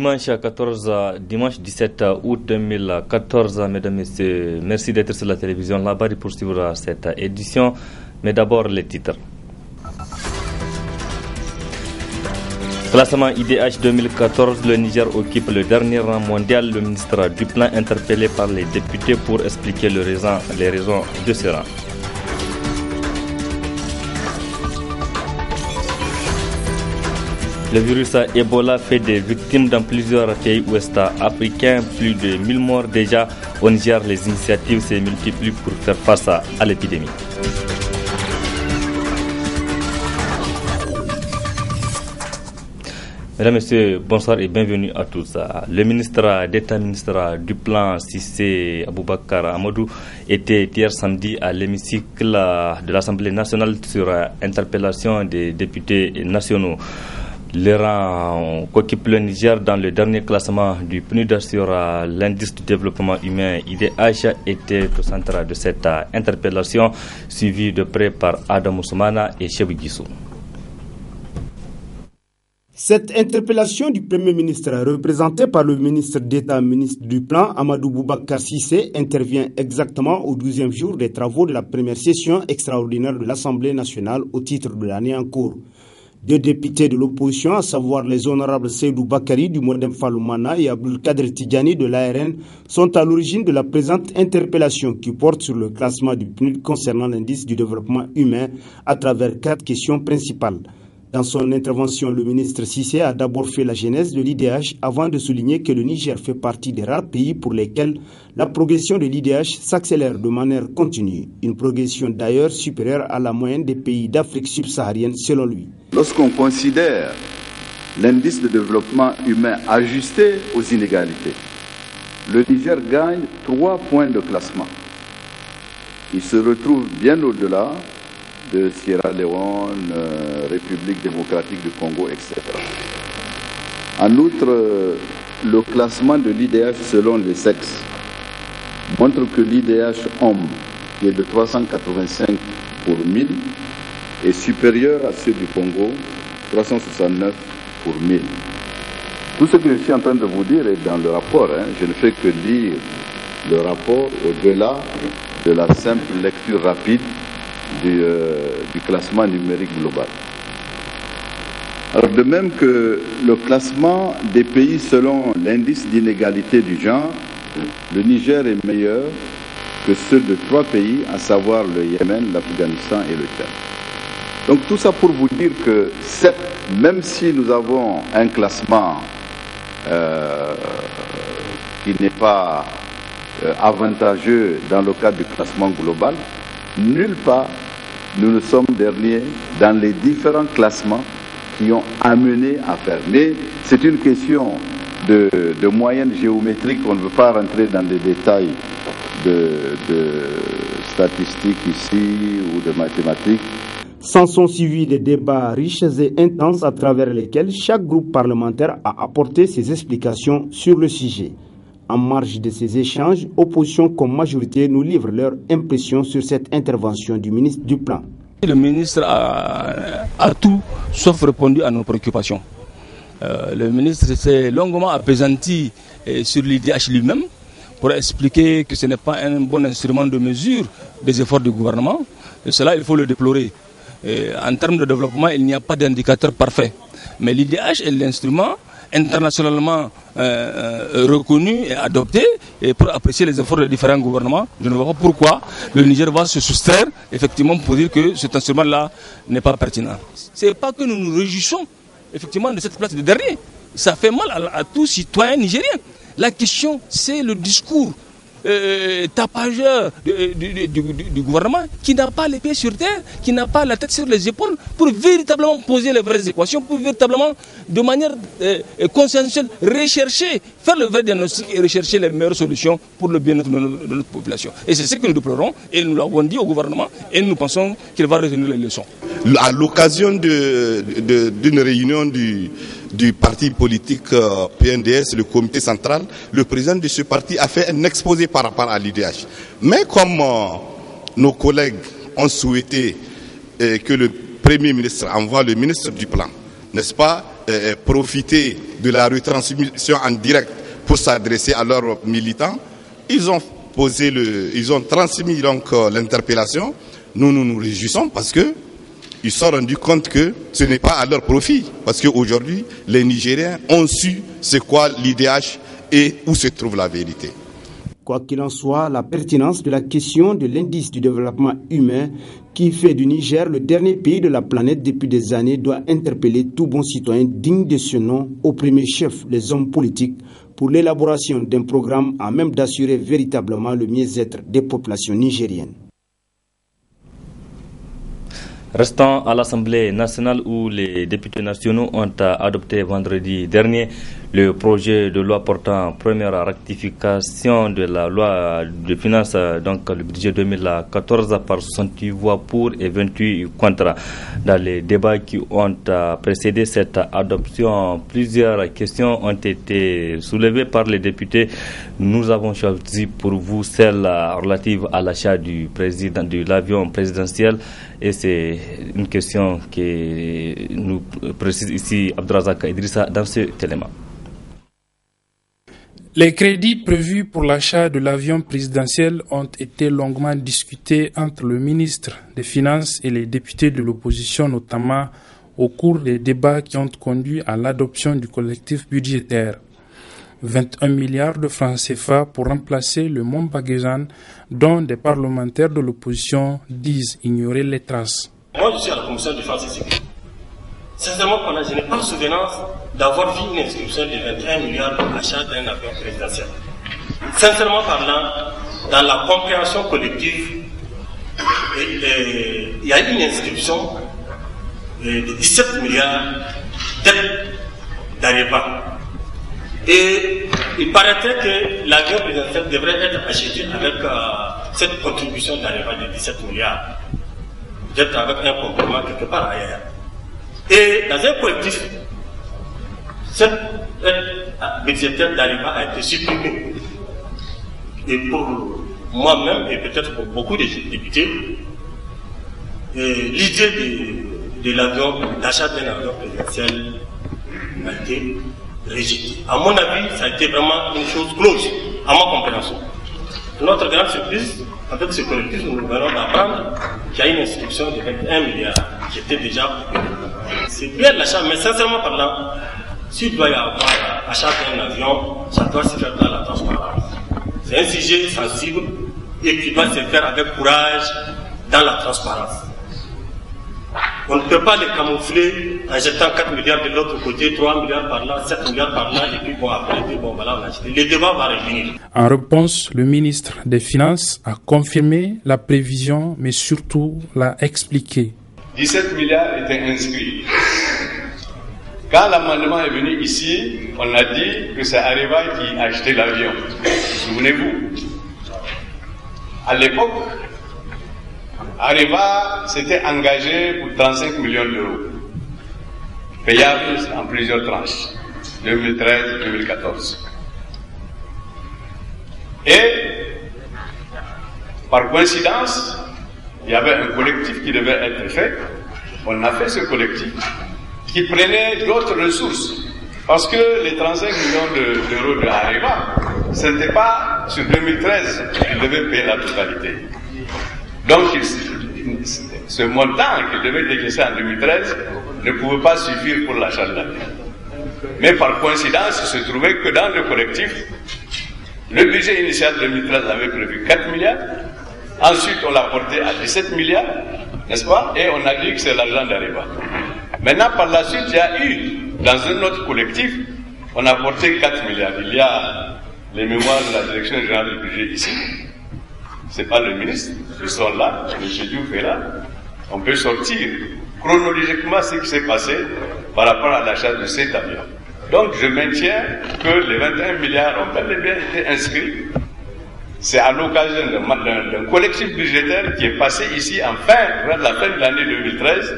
Dimanche 17 août 2014, mesdames et messieurs, merci d'être sur la télévision Labari pour suivre cette édition. Mais d'abord les titres. Classement IDH 2014, le Niger occupe le dernier rang mondial. Le ministre du Plan interpellé par les députés pour expliquer les raisons de ce rang. Le virus Ebola fait des victimes dans plusieurs pays ouest africains, plus de 1000 morts déjà. Au Niger, les initiatives se multiplient pour faire face à l'épidémie. Mesdames, Messieurs, bonsoir et bienvenue à tous. Le ministre d'État, ministre du Plan, Cissé Aboubakar Amadou, était hier samedi à l'hémicycle de l'Assemblée nationale sur interpellation des députés nationaux. Le rang qu'occupe le Niger dans le dernier classement du PNUD sur l'indice du développement humain IDH était au centre de cette interpellation, suivie de près par Adam Ousmana et Chebou Guissou. Cette interpellation du Premier ministre, représentée par le ministre d'État, ministre du Plan, Amadou Boubacar Cissé, intervient exactement au 12e jour des travaux de la première session extraordinaire de l'Assemblée nationale au titre de l'année en cours. Deux députés de l'opposition, à savoir les honorables Seydou Bakari du Modem Faloumana et Abdul Kader Tidjani de l'ARN, sont à l'origine de la présente interpellation qui porte sur le classement du PNUD concernant l'indice du développement humain à travers 4 questions principales. Dans son intervention, le ministre Cissé a d'abord fait la genèse de l'IDH avant de souligner que le Niger fait partie des rares pays pour lesquels la progression de l'IDH s'accélère de manière continue. Une progression d'ailleurs supérieure à la moyenne des pays d'Afrique subsaharienne selon lui. Lorsqu'on considère l'indice de développement humain ajusté aux inégalités, le Niger gagne 3 points de classement. Il se retrouve bien au-delà de Sierra Leone, République démocratique du Congo, etc. En outre, le classement de l'IDH selon les sexes montre que l'IDH homme, qui est de 385 pour 1000, est supérieur à ceux du Congo, 369 pour 1000. Tout ce que je suis en train de vous dire est dans le rapport. Je ne fais que lire le rapport au-delà de la simple lecture rapide du classement numérique global. Alors de même que le classement des pays selon l'indice d'inégalité du genre, le Niger est meilleur que ceux de 3 pays, à savoir le Yémen, l'Afghanistan et le Tchad. Donc tout ça pour vous dire que même si nous avons un classement qui n'est pas avantageux dans le cadre du classement global, nulle part nous ne sommes derniers dans les différents classements qui ont amené à faire. Mais c'est une question de moyenne géométrique, on ne veut pas rentrer dans des détails de statistiques ici ou de mathématiques. S'en sont suivis des débats riches et intenses à travers lesquels chaque groupe parlementaire a apporté ses explications sur le sujet. En marge de ces échanges, opposition comme majorité nous livrent leur impression sur cette intervention du ministre du Plan. Le ministre a tout sauf répondu à nos préoccupations. Le ministre s'est longuement appesanti sur l'IDH lui-même pour expliquer que ce n'est pas un bon instrument de mesure des efforts du gouvernement. Et cela, il faut le déplorer. En termes de développement, il n'y a pas d'indicateur parfait. Mais l'IDH est l'instrument internationalement reconnu et adopté et pour apprécier les efforts des différents gouvernements. Je ne vois pas pourquoi le Niger va se soustraire effectivement pour dire que cet instrument-là n'est pas pertinent. Ce n'est pas que nous nous réjouissons effectivement de cette place de dernier. Ça fait mal à tout citoyen nigérien. La question, c'est le discours tapageur du gouvernement qui n'a pas les pieds sur terre, qui n'a pas la tête sur les épaules pour véritablement poser les vraies équations, pour véritablement de manière consensuelle rechercher, faire le vrai diagnostic et rechercher les meilleures solutions pour le bien-être de notre population. Et c'est ce que nous déplorons et nous l'avons dit au gouvernement et nous pensons qu'il va retenir les leçons. À l'occasion d'une réunion du parti politique PNDS, le comité central, le président de ce parti a fait un exposé par rapport à l'IDH. Mais comme nos collègues ont souhaité que le Premier ministre envoie le ministre du Plan, n'est-ce pas, profité de la retransmission en direct pour s'adresser à leurs militants. Ils ont transmis donc l'interpellation. Nous nous réjouissons parce que ils se sont rendus compte que ce n'est pas à leur profit. Parce qu'aujourd'hui, les Nigériens ont su c'est quoi l'IDH et où se trouve la vérité. Quoi qu'il en soit, la pertinence de la question de l'indice du développement humain qui fait du Niger le dernier pays de la planète depuis des années doit interpeller tout bon citoyen digne de ce nom, au premier chef les hommes politiques, pour l'élaboration d'un programme à même d'assurer véritablement le mieux-être des populations nigériennes. Restant à l'Assemblée nationale où les députés nationaux ont adopté vendredi dernier le projet de loi portant première rectification de la loi de finances, donc le budget 2014 par 68 voix pour et 28 contre. Dans les débats qui ont précédé cette adoption, plusieurs questions ont été soulevées par les députés. Nous avons choisi pour vous celle relative à l'achat de l'avion présidentiel. Et c'est une question que nous précise ici Abdourazak Idrissa dans ce élément. Les crédits prévus pour l'achat de l'avion présidentiel ont été longuement discutés entre le ministre des Finances et les députés de l'opposition, notamment au cours des débats qui ont conduit à l'adoption du collectif budgétaire. 21 milliards de francs CFA pour remplacer le Mont Baghézane, dont des parlementaires de l'opposition disent ignorer les traces. Moi, je suis à la commission de défense et sécurité. Sincèrement, je n'ai pas souvenance d'avoir vu une inscription de 21 milliards pour l'achat d'un avion présidentiel. Sincèrement parlant, dans la compréhension collective, il y a une inscription de 17 milliards d'aides d'Areva. Et il paraîtrait que l'avion présidentiel devrait être acheté avec cette contribution d'Areva de 17 milliards. Peut-être avec un complément quelque part ailleurs. Et dans un collectif, cette aide budgétaire d'Areva a été supprimée. Et pour moi-même, et peut-être pour beaucoup de députés, l'idée de l'avion, d'achat d'un avion présidentiel a été rejetée. À mon avis, ça a été vraiment une chose close, à ma compréhension. Notre grande surprise, en fait, ce collectif, nous venons d'apprendre qu'il y a une inscription de 21 milliards qui était déjà publiée. C'est bien l'achat, mais sincèrement parlant, s'il doit y avoir achat d'un avion, ça doit se faire dans la transparence. C'est un sujet sensible et qui doit se faire avec courage dans la transparence. On ne peut pas les camoufler en jetant 4 milliards de l'autre côté, 3 milliards par là, 7 milliards par là, et puis bon, après, voilà, on a acheté. Le débat va revenir. En réponse, le ministre des Finances a confirmé la prévision, mais surtout l'a expliqué. 17 milliards étaient inscrits. Quand l'amendement est venu ici, on a dit que c'est Areva qui achetait l'avion. Souvenez-vous. À l'époque, Areva s'était engagé pour 35 millions d'euros, payables en plusieurs tranches, 2013-2014. Et, par coïncidence, il y avait un collectif qui devait être fait. On a fait ce collectif qui prenait d'autres ressources. Parce que les 35 millions d'euros de Areva, ce n'était pas sur 2013 qu'ils devaient payer la totalité. Donc, ce montant qu'ils devaient décaisser en 2013 ne pouvait pas suffire pour l'achat de l'avion. Mais par coïncidence, il se trouvait que dans le collectif, le budget initial 2013 avait prévu 4 milliards. Ensuite, on l'a porté à 17 milliards, n'est-ce pas? Et on a dit que c'est l'argent d'Areva. Maintenant, par la suite, il y a eu, dans un autre collectif, on a porté 4 milliards. Il y a les mémoires de la direction générale du budget ici. C'est pas le ministre, ils sont là, M. Diouf est là. On peut sortir chronologiquement ce qui s'est passé par rapport à l'achat de cet avion. Donc je maintiens que les 21 milliards ont bel et bien été inscrits. C'est à l'occasion d'un collectif budgétaire qui est passé ici vers la fin de l'année 2013.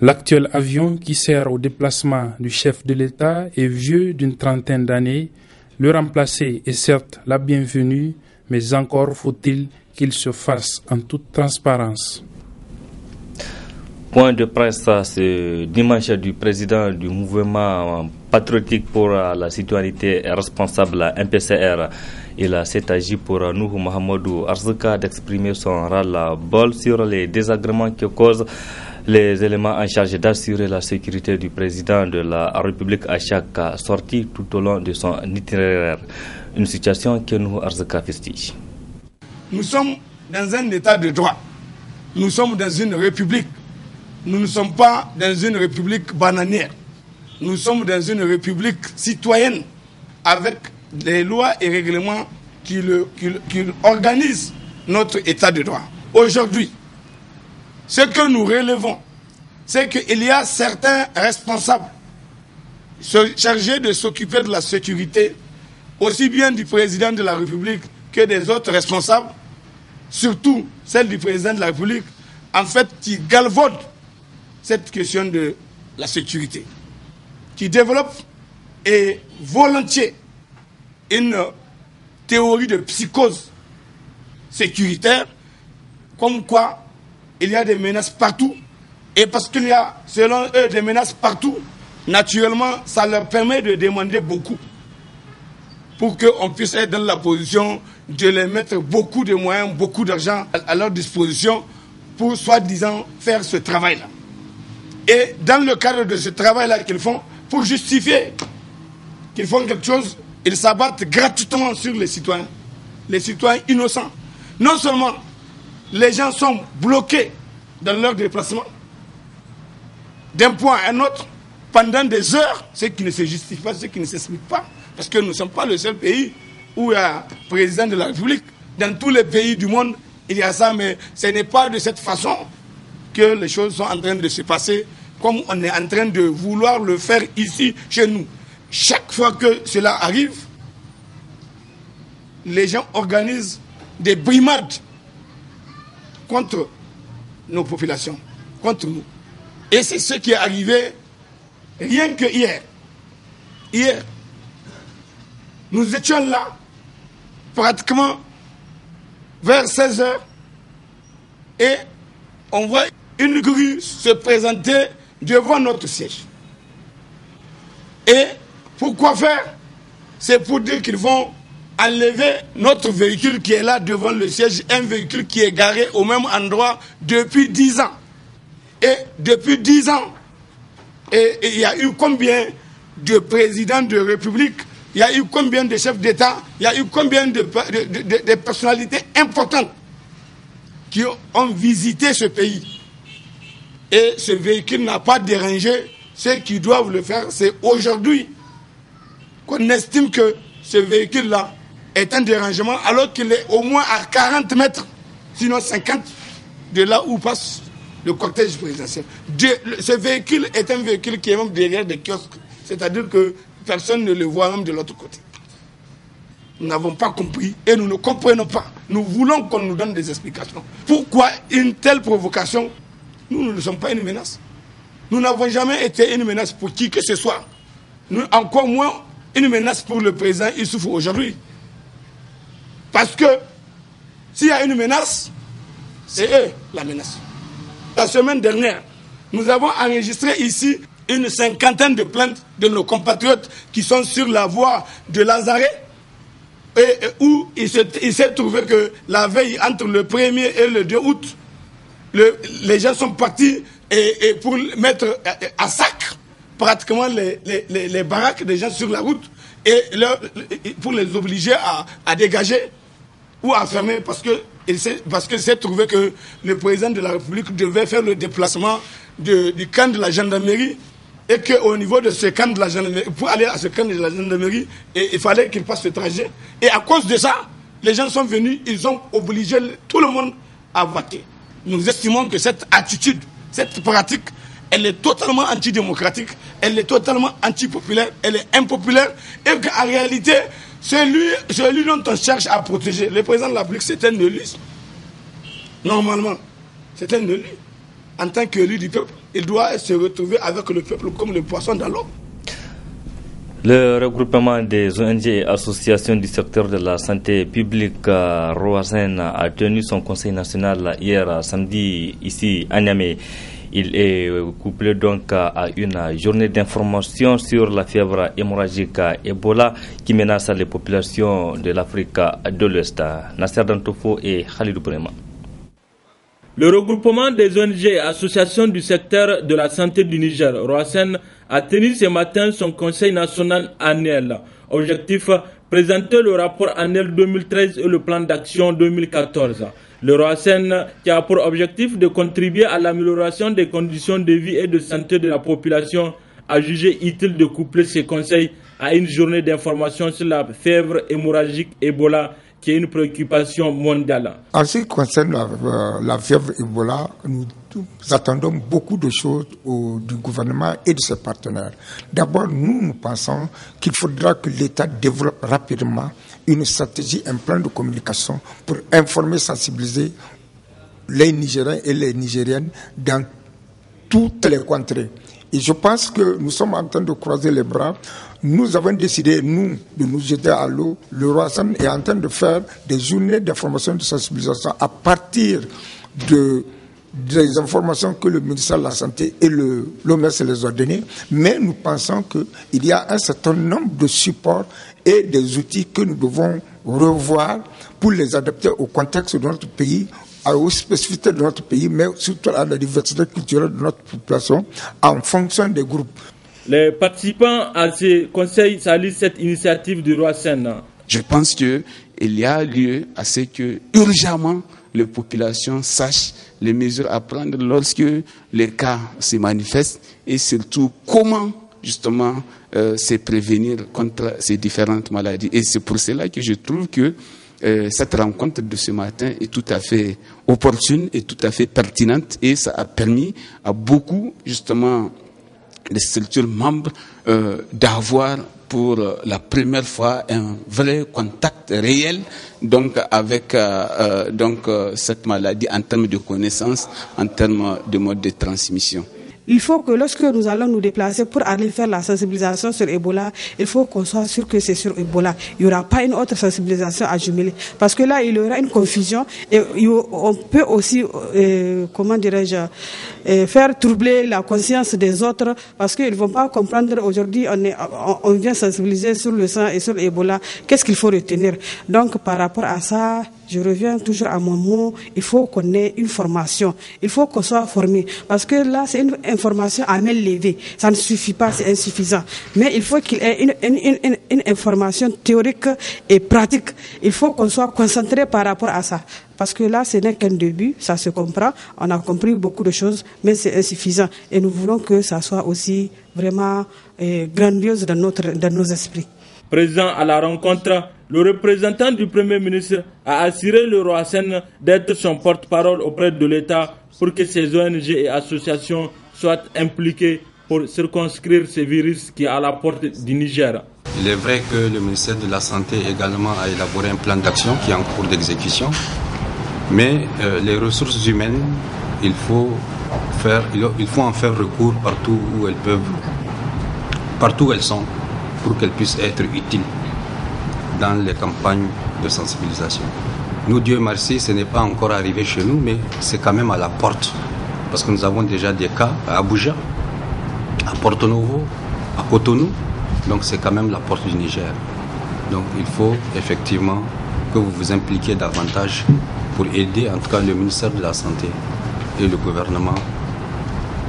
L'actuel avion qui sert au déplacement du chef de l'État est vieux d'une trentaine d'années. Le remplacer est certes la bienvenue, mais encore faut-il qu'il se fasse en toute transparence. Point de presse ce dimanche du président du mouvement patriotique pour la citoyenneté responsable MPCR. Il s'est agi pour Nuhu Mohamedou Arzika d'exprimer son ras-le-bol sur les désagréments que causent les éléments en charge d'assurer la sécurité du président de la République à chaque sortie tout au long de son itinéraire. Une situation que Nuhu Arzika fustige. Nous sommes dans un état de droit. Nous sommes dans une république. Nous ne sommes pas dans une république bananière. Nous sommes dans une république citoyenne avec des lois et règlements qui organisent notre état de droit. Aujourd'hui, ce que nous relevons, c'est qu'il y a certains responsables chargés de s'occuper de la sécurité, aussi bien du président de la République que des autres responsables, surtout celle du président de la République, en fait, qui galvaudent cette question de la sécurité, qui développe et volontiers une théorie de psychose sécuritaire, comme quoi il y a des menaces partout, et parce qu'il y a, selon eux, des menaces partout, naturellement, ça leur permet de demander beaucoup, pour qu'on puisse être dans la position de les mettre beaucoup de moyens, beaucoup d'argent à leur disposition, pour soi-disant faire ce travail-là. Et dans le cadre de ce travail-là qu'ils font, pour justifier qu'ils font quelque chose, ils s'abattent gratuitement sur les citoyens innocents. Non seulement les gens sont bloqués dans leur déplacement, d'un point à un autre, pendant des heures, ce qui ne se justifie pas, ce qui ne s'explique pas, parce que nous ne sommes pas le seul pays où il y a un président de la République. Dans tous les pays du monde, il y a ça, mais ce n'est pas de cette façon que les choses sont en train de se passer, comme on est en train de vouloir le faire ici, chez nous. Chaque fois que cela arrive, les gens organisent des brimades contre nos populations, contre nous. Et c'est ce qui est arrivé rien que hier. Hier, nous étions là, pratiquement vers 16h, et on voit une grue se présenter devant notre siège. Et pourquoi faire? C'est pour dire qu'ils vont enlever notre véhicule qui est là devant le siège, un véhicule qui est garé au même endroit depuis 10 ans. Et depuis 10 ans, et il y a eu combien de présidents de République, il y a eu combien de chefs d'État, il y a eu combien de personnalités importantes qui ont visité ce pays. Et ce véhicule n'a pas dérangé. Ceux qui doivent le faire, c'est aujourd'hui qu'on estime que ce véhicule-là est un dérangement, alors qu'il est au moins à 40 mètres, sinon 50, de là où passe le cortège présidentiel. Ce véhicule est un véhicule qui est même derrière des kiosques, c'est-à-dire que personne ne le voit même de l'autre côté. Nous n'avons pas compris et nous ne comprenons pas. Nous voulons qu'on nous donne des explications. Pourquoi une telle provocation? Nous ne sommes pas une menace. Nous n'avons jamais été une menace pour qui que ce soit. Nous, encore moins une menace pour le président Issoufou aujourd'hui. Parce que s'il y a une menace, c'est eux la menace. La semaine dernière, nous avons enregistré ici une 50aine de plaintes de nos compatriotes qui sont sur la voie de Lazare, où il s'est trouvé que la veille entre le 1er et le 2 août, les gens sont partis et pour mettre à sac pratiquement les baraques des gens sur la route et pour les obliger à dégager ou à fermer parce qu'il s'est trouvé que le président de la République devait faire le déplacement du camp de la gendarmerie et qu'au niveau de ce camp de la gendarmerie, pour aller à ce camp de la gendarmerie, il fallait qu'il fasse ce trajet. Et à cause de ça, les gens sont venus, ils ont obligé tout le monde à voter. Nous estimons que cette attitude, cette pratique, elle est totalement antidémocratique, elle est totalement antipopulaire, elle est impopulaire, et qu'en réalité, celui dont on cherche à protéger, le président de la République, c'est un élu. Normalement, c'est un élu. En tant qu'élu du peuple, il doit se retrouver avec le peuple comme le poisson dans l'eau. Le regroupement des ONG et associations du secteur de la santé publique Roasen a tenu son conseil national hier samedi ici à Niamey. Il est couplé donc à une journée d'information sur la fièvre hémorragique Ebola qui menace les populations de l'Afrique de l'Ouest. Nasser Dantofo et Khalidou Brema. Le regroupement des ONG et associations du secteur de la santé du Niger, Roasen, a tenu ce matin son conseil national annuel. Objectif, présenter le rapport annuel 2013 et le plan d'action 2014. Le Roasen, qui a pour objectif de contribuer à l'amélioration des conditions de vie et de santé de la population, a jugé utile de coupler ces conseils à une journée d'information sur la fièvre hémorragique Ebola, qui est une préoccupation mondiale. En ce qui concerne la fièvre Ebola, nous attendons beaucoup de choses du gouvernement et de ses partenaires. D'abord, nous pensons qu'il faudra que l'État développe rapidement une stratégie, un plan de communication pour informer, sensibiliser les Nigériens et les Nigériennes dans toutes les contrées. Et je pense que nous sommes en train de croiser les bras. Nous avons décidé, nous, de nous jeter à l'eau. Le Roasen est en train de faire des journées d'information et de sensibilisation à partir des informations que le ministère de la Santé et l'OMS les ont données. Mais nous pensons qu'il y a un certain nombre de supports et des outils que nous devons revoir pour les adapter au contexte de notre pays, aux spécificités de notre pays, mais surtout à la diversité culturelle de notre population en fonction des groupes. Les participants à ce conseil saluent cette initiative du Roasen. Je pense qu'il y a lieu à ce que, urgemment, les populations sachent les mesures à prendre lorsque les cas se manifestent et surtout comment, justement, se prévenir contre ces différentes maladies. Et c'est pour cela que je trouve que cette rencontre de ce matin est tout à fait opportune et tout à fait pertinente et ça a permis à beaucoup, justement, les structures membres d'avoir pour la première fois un vrai contact réel donc avec cette maladie en termes de connaissances, en termes de mode de transmission. Il faut que lorsque nous allons nous déplacer pour aller faire la sensibilisation sur Ebola, il faut qu'on soit sûr que c'est sur Ebola. Il n'y aura pas une autre sensibilisation à jumeler. Parce que là, il y aura une confusion et on peut aussi, faire troubler la conscience des autres parce qu'ils ne vont pas comprendre aujourd'hui, on vient sensibiliser sur le sang et sur Ebola. Qu'est-ce qu'il faut retenir? Donc, par rapport à ça, je reviens toujours à mon mot, il faut qu'on ait une formation, il faut qu'on soit formé, parce que là c'est une information à main levée, ça ne suffit pas, c'est insuffisant, mais il faut qu'il y ait une information théorique et pratique, il faut qu'on soit concentré par rapport à ça, parce que là ce n'est qu'un début, ça se comprend, on a compris beaucoup de choses, mais c'est insuffisant, et nous voulons que ça soit aussi vraiment grandiose dans nos esprits. Présent à la rencontre, le représentant du Premier ministre a assuré le Roasen d'être son porte-parole auprès de l'État pour que ces ONG et associations soient impliquées pour circonscrire ce virus qui est à la porte du Niger. Il est vrai que le ministère de la Santé également a élaboré un plan d'action qui est en cours d'exécution, mais les ressources humaines, il faut en faire recours partout où elles sont, pour qu'elles puissent être utiles dans les campagnes de sensibilisation. Nous, Dieu merci, ce n'est pas encore arrivé chez nous, mais c'est quand même à la porte. Parce que nous avons déjà des cas à Abuja, à Porto Novo, à Cotonou. Donc c'est quand même la porte du Niger. Donc il faut effectivement que vous vous impliquiez davantage pour aider en tout cas le ministère de la Santé et le gouvernement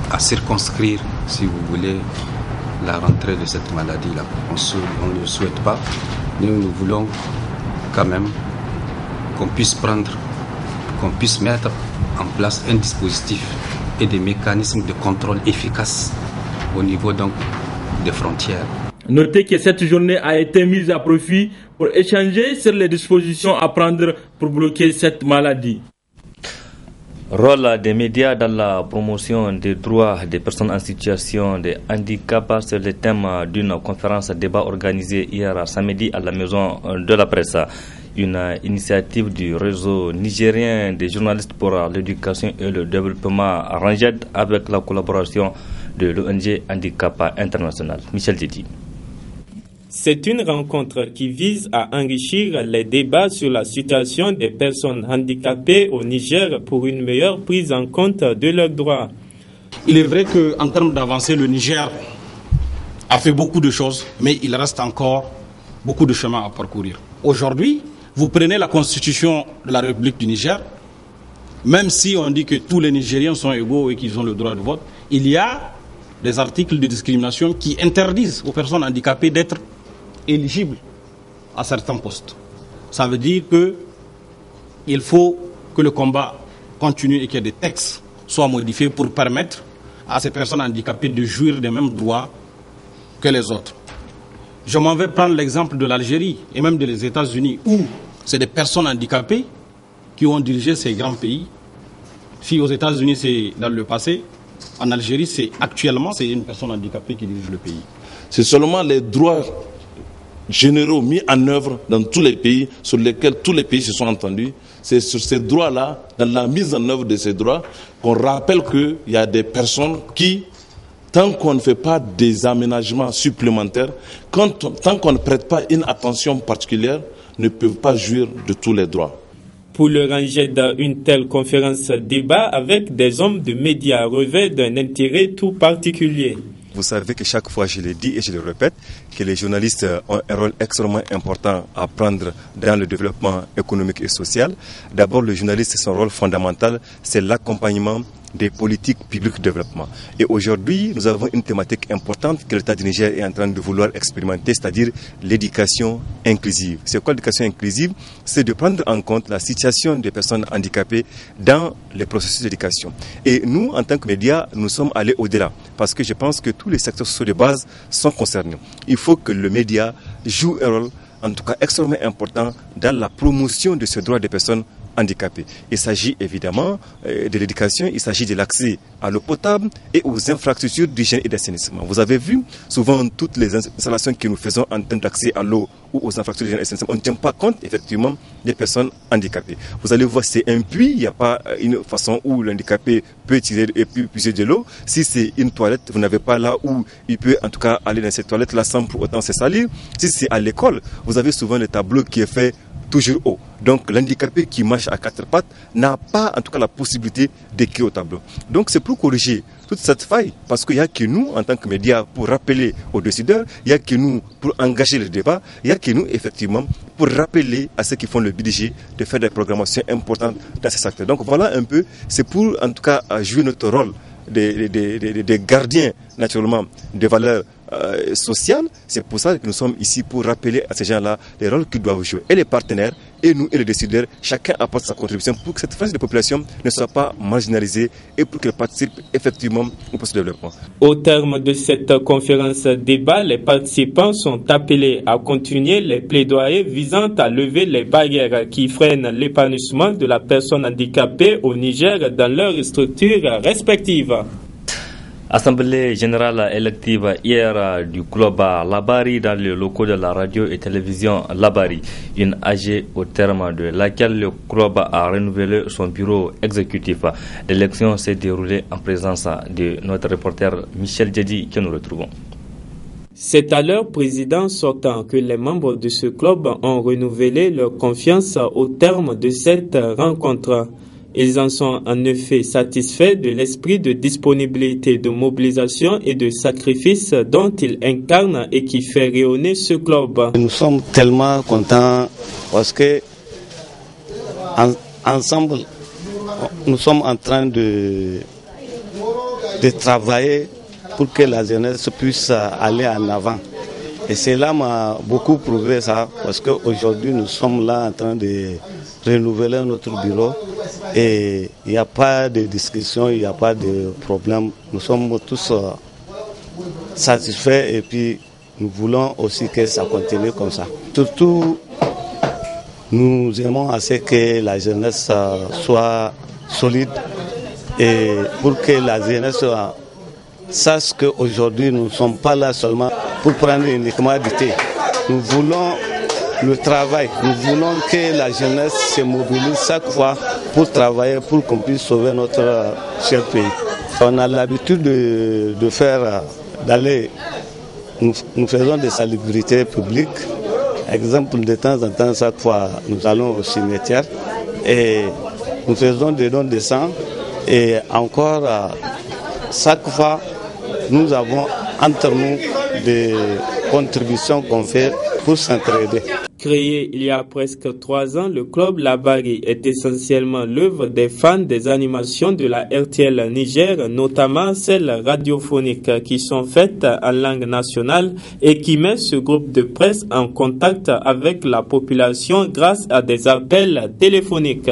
à circonscrire, si vous voulez, la rentrée de cette maladie-là. On ne le souhaite pas. Nous voulons quand même qu'on puisse mettre en place un dispositif et des mécanismes de contrôle efficaces au niveau donc des frontières. Notez que cette journée a été mise à profit pour échanger sur les dispositions à prendre pour bloquer cette maladie. Rôle des médias dans la promotion des droits des personnes en situation de handicap, c'est le thème d'une conférence débat organisée hier samedi à la Maison de la Presse. Une initiative du réseau nigérien des journalistes pour l'éducation et le développement RANJED avec la collaboration de l'ONG Handicap International. Michel Didi. C'est une rencontre qui vise à enrichir les débats sur la situation des personnes handicapées au Niger pour une meilleure prise en compte de leurs droits. Il est vrai qu'en termes d'avancée, le Niger a fait beaucoup de choses, mais il reste encore beaucoup de chemin à parcourir. Aujourd'hui, vous prenez la constitution de la République du Niger, même si on dit que tous les Nigériens sont égaux et qu'ils ont le droit de vote, il y a des articles de discrimination qui interdisent aux personnes handicapées d'être éligibles à certains postes. Ça veut dire qu'il faut que le combat continue et que des textes soient modifiés pour permettre à ces personnes handicapées de jouir des mêmes droits que les autres. Je m'en vais prendre l'exemple de l'Algérie et même des États-Unis où c'est des personnes handicapées qui ont dirigé ces grands pays. Si aux États-Unis c'est dans le passé, en Algérie actuellement c'est une personne handicapée qui dirige le pays. C'est seulement les droits généraux mis en œuvre dans tous les pays sur lesquels tous les pays se sont entendus. C'est sur ces droits-là, dans la mise en œuvre de ces droits, qu'on rappelle qu'il y a des personnes qui, tant qu'on ne fait pas des aménagements supplémentaires, tant qu'on ne prête pas une attention particulière, ne peuvent pas jouir de tous les droits. Pour le ranger dans une telle conférence débat avec des hommes de médias revêt d'un intérêt tout particulier. Vous savez que chaque fois, je le dis et je le répète, que les journalistes ont un rôle extrêmement important à prendre dans le développement économique et social. D'abord, le journaliste, son rôle fondamental, c'est l'accompagnement des politiques publiques de développement. Et aujourd'hui, nous avons une thématique importante que l'État du Niger est en train de vouloir expérimenter, c'est-à-dire l'éducation inclusive. C'est quoi l'éducation inclusive? C'est de prendre en compte la situation des personnes handicapées dans les processus d'éducation. Et nous, en tant que médias, nous sommes allés au-delà, parce que je pense que tous les secteurs sociaux de base sont concernés. Il faut que le média joue un rôle, en tout cas extrêmement important, dans la promotion de ce droit des personnes handicapés. Il s'agit évidemment de l'éducation, il s'agit de l'accès à l'eau potable et aux infrastructures d'hygiène et d'assainissement. Vous avez vu souvent toutes les installations que nous faisons en termes d'accès à l'eau ou aux infrastructures d'hygiène et d'assainissement, on ne tient pas compte effectivement des personnes handicapées. Vous allez voir, c'est un puits, il n'y a pas une façon où l'handicapé peut tirer et puiser de l'eau. Si c'est une toilette, vous n'avez pas là où il peut en tout cas aller dans cette toilette-là sans pour autant se salir. Si c'est à l'école, vous avez souvent le tableau qui est fait toujours haut. Donc l'handicapé qui marche à quatre pattes n'a pas en tout cas la possibilité d'écrire au tableau. Donc c'est pour corriger toute cette faille, parce qu'il n'y a que nous en tant que médias pour rappeler aux décideurs, il n'y a que nous pour engager le débat, il n'y a que nous effectivement pour rappeler à ceux qui font le budget de faire des programmations importantes dans ces secteurs. Donc voilà un peu, c'est pour en tout cas jouer notre rôle des gardiens naturellement des valeurs sociales. C'est pour ça que nous sommes ici pour rappeler à ces gens-là les rôles qu'ils doivent jouer. Et les partenaires, et nous, et les décideurs, chacun apporte sa contribution pour que cette phase de population ne soit pas marginalisée et pour qu'elle participe effectivement au processus de développement. Au terme de cette conférence débat, les participants sont appelés à continuer les plaidoyers visant à lever les barrières qui freinent l'épanouissement de la personne handicapée au Niger dans leurs structures respectives. Assemblée générale élective hier du club Labari dans les locaux de la radio et télévision Labari. Une AG au terme de laquelle le club a renouvelé son bureau exécutif. L'élection s'est déroulée en présence de notre reporter Michel Djedi que nous retrouvons. C'est à leur président sortant que les membres de ce club ont renouvelé leur confiance au terme de cette rencontre. Ils en sont en effet satisfaits de l'esprit de disponibilité, de mobilisation et de sacrifice dont ils incarnent et qui fait rayonner ce club. Nous sommes tellement contents parce que ensemble, nous sommes en train de travailler pour que la jeunesse puisse aller en avant. Et cela m'a beaucoup prouvé ça, parce qu'aujourd'hui nous sommes là en train de renouveler notre bureau et il n'y a pas de discussion, il n'y a pas de problème. Nous sommes tous satisfaits et puis nous voulons aussi que ça continue comme ça. Surtout, nous aimons assez que la jeunesse soit solide et pour que la jeunesse sache qu'aujourd'hui nous ne sommes pas là seulement pour prendre uniquement du thé. Nous voulons le travail, nous voulons que la jeunesse se mobilise chaque fois pour travailler, pour qu'on puisse sauver notre cher pays. On a l'habitude d'aller nous faisons des salubrités publiques. Exemple, de temps en temps, chaque fois, nous allons au cimetière et nous faisons des dons de sang. Et encore, chaque fois, nous avons entre nous des contributions qu'on fait pour s'entraider. Créé il y a presque 3 ans, le club Labari est essentiellement l'œuvre des fans des animations de la RTL Niger, notamment celles radiophoniques qui sont faites en langue nationale et qui met ce groupe de presse en contact avec la population grâce à des appels téléphoniques.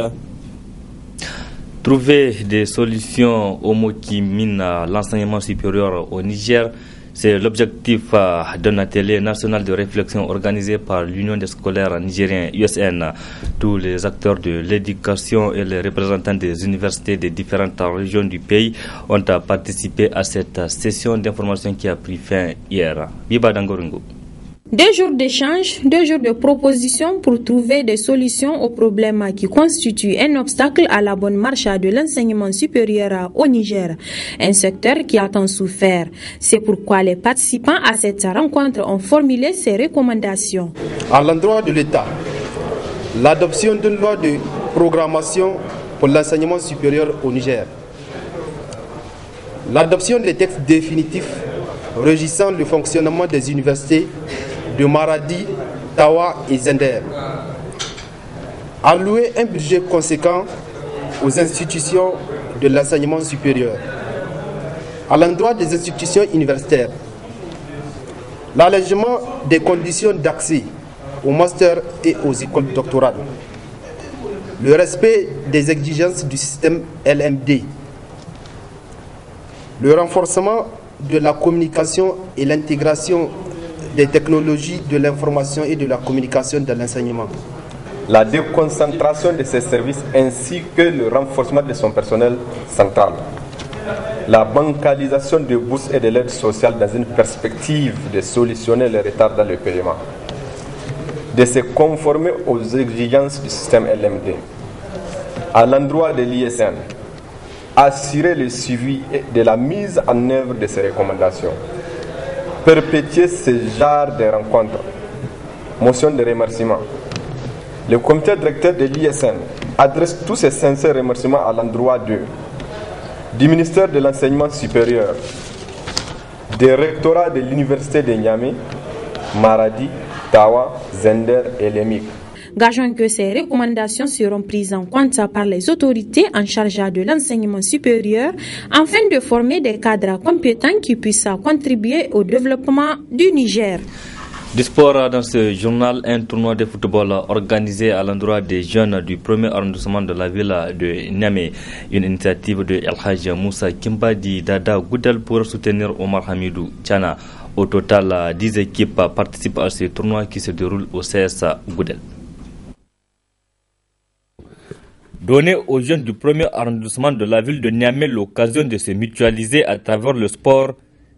Trouver des solutions aux maux qui minent l'enseignement supérieur au Niger, c'est l'objectif d'un atelier national de réflexion organisé par l'Union des scolaires nigériens USN. Tous les acteurs de l'éducation et les représentants des universités des différentes régions du pays ont participé à cette session d'information qui a pris fin hier. Biba Dangoringo. 2 jours d'échange, 2 jours de propositions pour trouver des solutions aux problèmes qui constituent un obstacle à la bonne marche de l'enseignement supérieur au Niger, un secteur qui a tant souffert. C'est pourquoi les participants à cette rencontre ont formulé ces recommandations. À l'endroit de l'État, l'adoption d'une loi de programmation pour l'enseignement supérieur au Niger, l'adoption des textes définitifs régissant le fonctionnement des universités de Maradi, Tawa et Zender. Allouer un budget conséquent aux institutions de l'enseignement supérieur. À l'endroit des institutions universitaires, l'allègement des conditions d'accès aux masters et aux écoles doctorales. Le respect des exigences du système LMD. Le renforcement de la communication et l'intégration des technologies de l'information et de la communication dans l'enseignement. La déconcentration de ces services ainsi que le renforcement de son personnel central. La bancalisation des bourses et de l'aide sociale dans une perspective de solutionner les retards dans le paiement. De se conformer aux exigences du système LMD. À l'endroit de l'ISN, assurer le suivi de la mise en œuvre de ces recommandations. Perpétuer ce genre de rencontres. Motion de remerciement. Le comité directeur de l'ISN adresse tous ses sincères remerciements à l'endroit du ministère de l'Enseignement supérieur, des rectorats de l'Université de Niamey, Maradi, Tawa, Zender et Lemik. Gageons que ces recommandations seront prises en compte par les autorités en charge de l'enseignement supérieur afin de former des cadres compétents qui puissent contribuer au développement du Niger. Du sport dans ce journal, un tournoi de football organisé à l'endroit des jeunes du premier arrondissement de la ville de Niamey. Une initiative de El Hadj Moussa Kimba di Dada Goudel pour soutenir Omar Hamidou Tchana. Au total, 10 équipes participent à ce tournoi qui se déroule au CS Goudel. Donner aux jeunes du premier arrondissement de la ville de Niamey l'occasion de se mutualiser à travers le sport,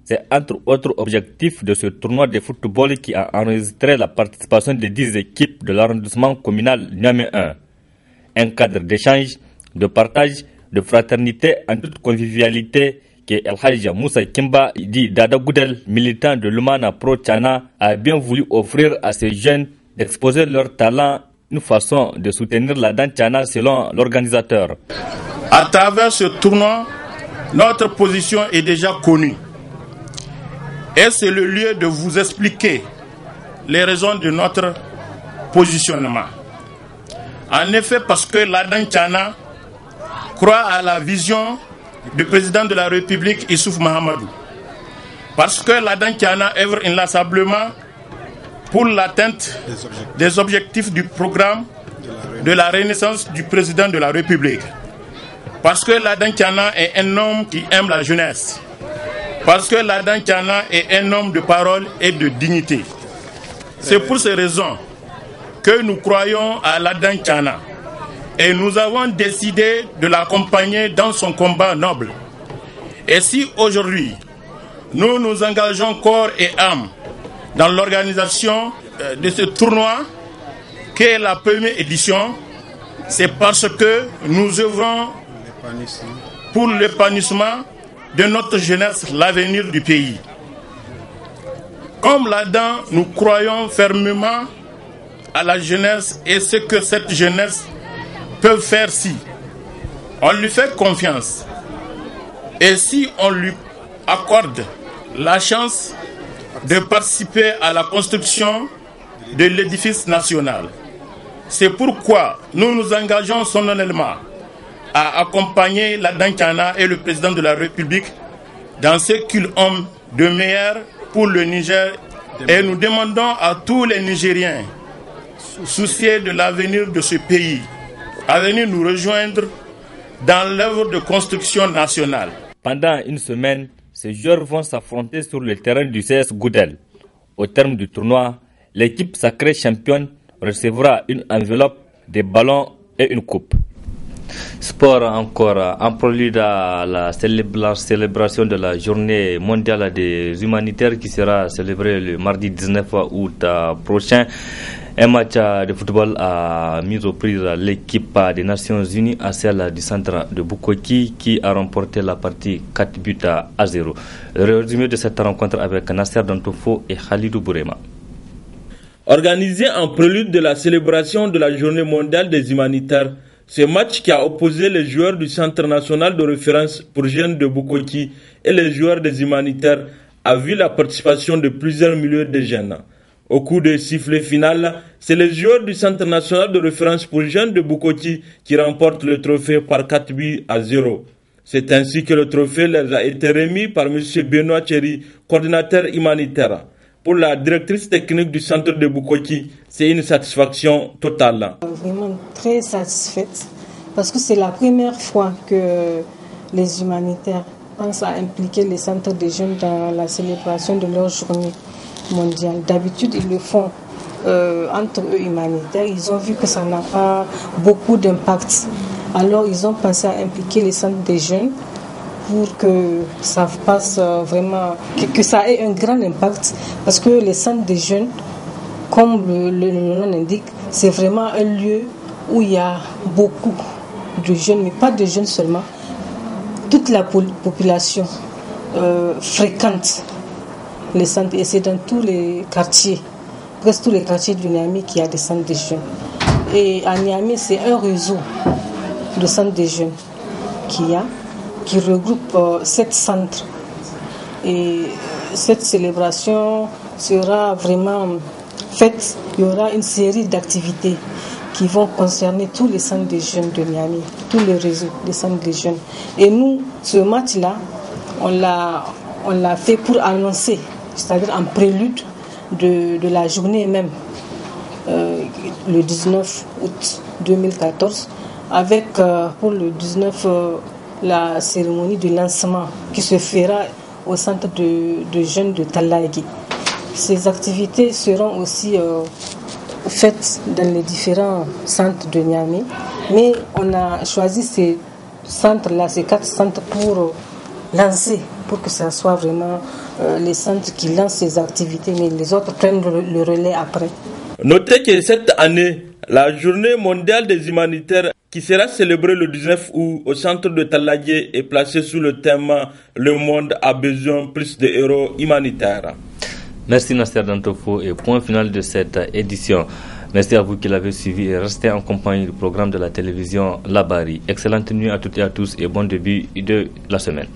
c'est entre autres objectifs de ce tournoi de football qui a enregistré la participation de 10 équipes de l'arrondissement communal Niamey 1. Un cadre d'échange, de partage, de fraternité en toute convivialité que El Hadj Moussa Kimba dit Dada Goudel, militant de l'Umana Pro Tchana, a bien voulu offrir à ces jeunes d'exposer leur talent, une façon de soutenir la danse Tchana selon l'organisateur. À travers ce tournoi, notre position est déjà connue. Et c'est le lieu de vous expliquer les raisons de notre positionnement. En effet, parce que la danse Tchana croit à la vision du président de la République, Issouf Mahamadou. Parce que la danse Tchana œuvre inlassablement pour l'atteinte des objectifs du programme de la renaissance du président de la République. Parce que l'Adan Tchana est un homme qui aime la jeunesse. Parce que l'Adan Tchana est un homme de parole et de dignité. C'est pour ces raisons que nous croyons à l'Adan Tchana. Et nous avons décidé de l'accompagner dans son combat noble. Et si aujourd'hui, nous nous engageons corps et âme dans l'organisation de ce tournoi, qui est la première édition, c'est parce que nous œuvrons pour l'épanouissement de notre jeunesse, l'avenir du pays. Comme là-dedans, nous croyons fermement à la jeunesse et ce que cette jeunesse peut faire si on lui fait confiance et si on lui accorde la chance de participer à la construction de l'édifice national. C'est pourquoi nous nous engageons solennellement à accompagner la Dankana et le président de la République dans ce qu'ils ont de meilleur pour le Niger, et nous demandons à tous les Nigériens souciés de l'avenir de ce pays à venir nous rejoindre dans l'œuvre de construction nationale. Pendant une semaine, ces joueurs vont s'affronter sur le terrain du CS Goudel. Au terme du tournoi, l'équipe sacrée championne recevra une enveloppe, des ballons et une coupe. Sport encore, en prélude à la célébration de la journée mondiale des humanitaires qui sera célébrée le mardi 19 août prochain. Un match de football a mis aux prises l'équipe des Nations Unies à celle du centre de Bukoki qui a remporté la partie 4 buts à 0. Le résumé de cette rencontre avec Nasser Dantofo et Khalidou Bourema. Organisé en prélude de la célébration de la journée mondiale des humanitaires, ce match qui a opposé les joueurs du Centre national de référence pour jeunes de Bukoki et les joueurs des humanitaires a vu la participation de plusieurs milliers de jeunes. Au coup de sifflet final, c'est les joueurs du Centre national de référence pour jeunes de Bukoki qui remportent le trophée par 4 buts à 0. C'est ainsi que le trophée leur a été remis par M. Benoît Thierry, coordinateur humanitaire. Pour la directrice technique du centre de Bukoki, c'est une satisfaction totale. Vraiment très satisfaite parce que c'est la première fois que les humanitaires pensent à impliquer les centres de jeunes dans la célébration de leur journée mondiale. D'habitude, ils le font entre eux humanitaires. Ils ont vu que ça n'a pas beaucoup d'impact. Alors, ils ont pensé à impliquer les centres de jeunes pour que ça passe vraiment, que ça ait un grand impact, parce que les centres des jeunes, comme le nom l'indique, c'est vraiment un lieu où il y a beaucoup de jeunes, mais pas de jeunes seulement. Toute la population fréquente les centres, et c'est dans tous les quartiers, presque tous les quartiers du Niamey qu'il y a des centres de jeunes. Et à Niamey, c'est un réseau de centres de jeunes qu'il y a, qui regroupe 7 centres. Et cette célébration sera vraiment faite. Il y aura une série d'activités qui vont concerner tous les centres de jeunes de Niamey, tous les réseaux des centres de jeunes. Et nous, ce match-là, on l'a fait pour annoncer, c'est-à-dire en prélude de la journée même, le 19 août 2014, avec pour le 19 la cérémonie de lancement qui se fera au centre de jeunes de Talaïgui. Ces activités seront aussi faites dans les différents centres de Niamey, mais on a choisi ces centres-là, ces 4 centres pour lancer, pour que ce soit vraiment les centres qui lancent ces activités, mais les autres prennent le relais après. Notez que cette année, la journée mondiale des humanitaires qui sera célébrée le 19 août au centre de Talagué est placée sous le thème « Le monde a besoin plus de héros humanitaires ». Merci Nasser Dantofo et point final de cette édition. Merci à vous qui l'avez suivi et restez en compagnie du programme de la télévision Labari. Excellente nuit à toutes et à tous et bon début de la semaine.